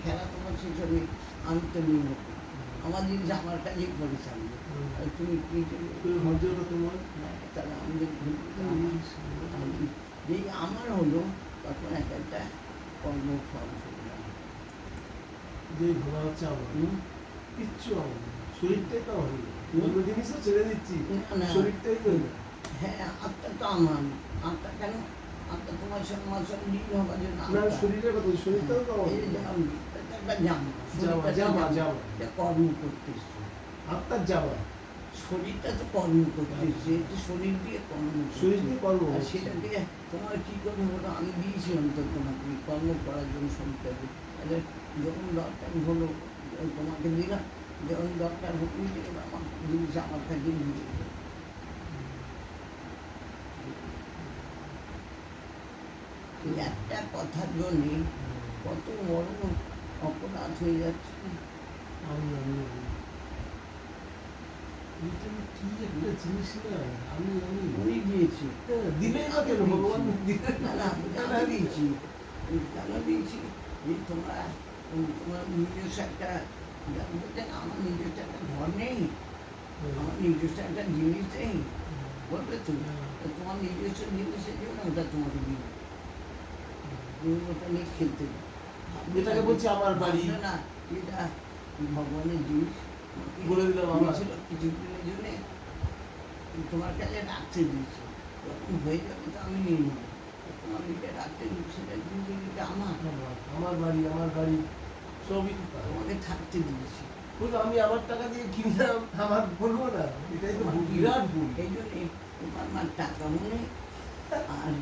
খেলা তোমার শেষ হবে, আমি তো নিব, আমার জিনিস আমার কাছেই করে থাকবে, তুমি কি তোমার, তাহলে আমাদের যেই আমার হলো তখন একটা কর্মফল শুনলাম, যে ভাবা হচ্ছে আমার কিচ্ছু আমার শরীরটাই তো আমার অন্য জিনিসও ছেড়ে দিচ্ছি, শরীরটাই তো হ্যাঁ আত্মা তো আমার, আত্মা কেন, আত্মা তোমার সঙ্গে আমার সঙ্গে লীন হবার জন্য, শরীরের কথা, শরীরটাও তো কর্ম করতেছে, আত্মার জামা, শরীরটা তো কর্ম করতেছে, শরীর দিয়ে কর্ম, শরীর দিয়ে কর্ম, আর সেটাকে তোমার কি করে হলো, আমি দিয়েছিলাম তো তোমাকে কর্ম করার জন্য শরীরটাকে, তাহলে যখন দরকার হলো তোমাকে দিলাম, যখন দরকার হলো আমার জিনিস আমার কাছে দিয়ে, একটা কথার জন্যে কত বড় অপরাধ হয়ে যাচ্ছে। কি একটা জিনিস না, আমি দিয়েছি দিলেই বা কেন ভগবান দিয়েছি, কেন দিয়েছি যে তোমরা তোমার নিজস্ব একটা, আমার নিজস্ব একটা ঘর নেই, আমার নিজস্ব একটা জিনিস নেই, বলবে তো তোমার নিজস্ব জিনিসের জন্য ওটা তোমাকে দিই, তুমি ওটা নিয়ে খেলতে, যেটাকে বলছি আমার বাড়ি না, এটা ভগবানের জিনিস বলে দিলাম, আমার ছিল কিছু দিনের জন্য তোমার কাছে রাখতে দিয়েছি, যখন হয়ে যাবে তো আমি নিয়ে নেবো, তোমার নিজে রাখতে দিচ্ছি, সেটা কিন্তু আমার বাড়ি, আমার বাড়ি সবই তোমাকে থাকতে দিয়েছি, আমি আমার টাকা দিয়ে কিনলাম, আমার বলবো না, এটাই তো বিরাট ভুল। এই জন্যে তোমার মার টাকা মনে আর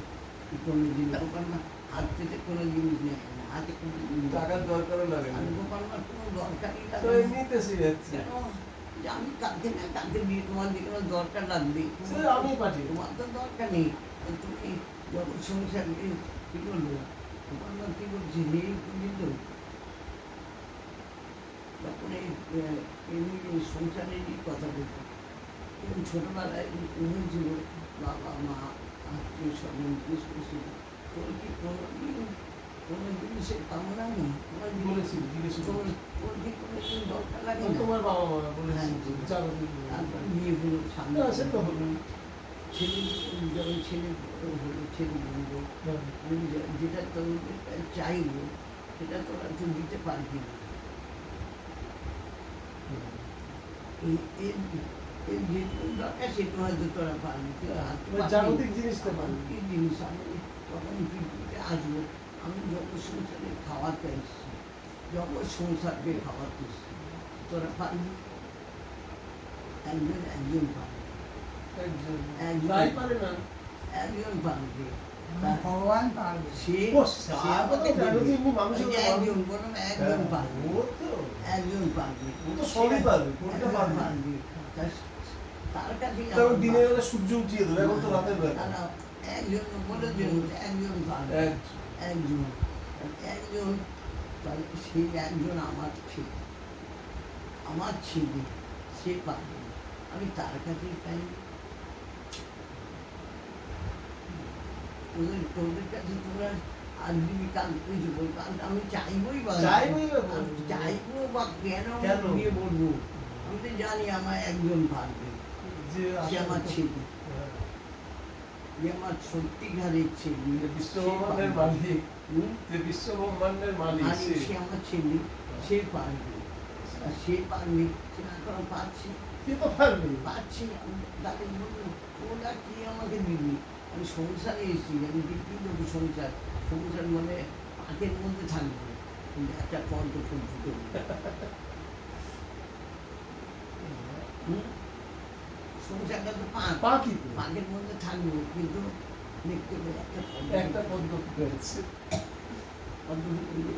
কোনো জিনিস, তোমার মা হাত থেকে কোনো জিনিস নেয় না, হাতে কোনো টাকার দরকারও লাগে না, আর গোপাল মার কোনো দরকারই তো এমনিতে সে যাচ্ছে, যে আমি কালকে না কালকে দিয়ে তোমার দিকে দরকার লাগবে, আমি পাঠিয়ে, তোমার তো দরকার নেই, তুমি যখন সংসার কি করলো, তোমার মা কি করছে নেই পর্যন্ত, তখন এই সংসারেরই কথা বলতো, এবং ছোটবেলায় হয়েছিল বাবা মা আত্মীয় স্বজন ছিল, তোর কি কোনোদিন কোনো জিনিসের কামনা নেই, তোমার বলেছিল জিজ্ঞেস তোর কি কোনো দিন দরকার লাগে না, তোমার বাবা মা বলেছে, তারপর বিয়ে হলো, সামনে সেটা হলো ছেলে, যখন ছেলে হলো, ছেলে বলবো আমি যেটা তোদের চাইবো সেটা তোরা তো দিতে পারবি না, এর যেটুকু দরকার সেটু হয়তো তোরা পারবি, জাগতিক জিনিসটা পারবি, কি জিনিস আমি তখন পৃথিবীতে আসবো, আমি যত সংসারে খাওয়াতে এসছি, যত সংসারকে খাওয়াতে এসছি, তোরা পারবি, একজন পারবে, একজন পারবে, ভগবান পারবে, একজন বললাম একজন পারবে, একজন পারবে, তার কাছে দিনের বেলা সূর্য উঠিয়ে দেবে, এখন তো রাতের বেলা, একজন বলে একজন পারবে, একজন তাহলে সেই একজন আমার ছেলে, সে পারবে, আমি তার কাছেই পাই, তোদের কাছে তোমরা আজ দিবি কাল কিছু বলবো, আমি চাইবই বা চাইবো বা কেন দিয়ে বলবো, আমি তো জানি আমার একজন পারবে, সে আমার ছেলে, যে আমার সত্যিকারের ছেলে, বিশ্বব্রহ্মাণ্ডের মালিক, যে বিশ্বব্রহ্মাণ্ডের মালিক, সে আমার ছেলে, সে পারবে, আর সে পারবে, সে এখন পাচ্ছি, পাচ্ছি, আমি তাদের বলবো ওরা কি আমাকে দিবি, আমি সংসারে এসেছি, আমি বিক্রি করবো সংসার, সংসার মানে পাকের মধ্যে থাকবে, কিন্তু একটা পদ্ম ফুল ফুটে সংসারটা তো পাকের মধ্যে থাকবো, কিন্তু দেখতে পেলে একটা পদ্ম ফুটে আছে, পদ্ম ফুটে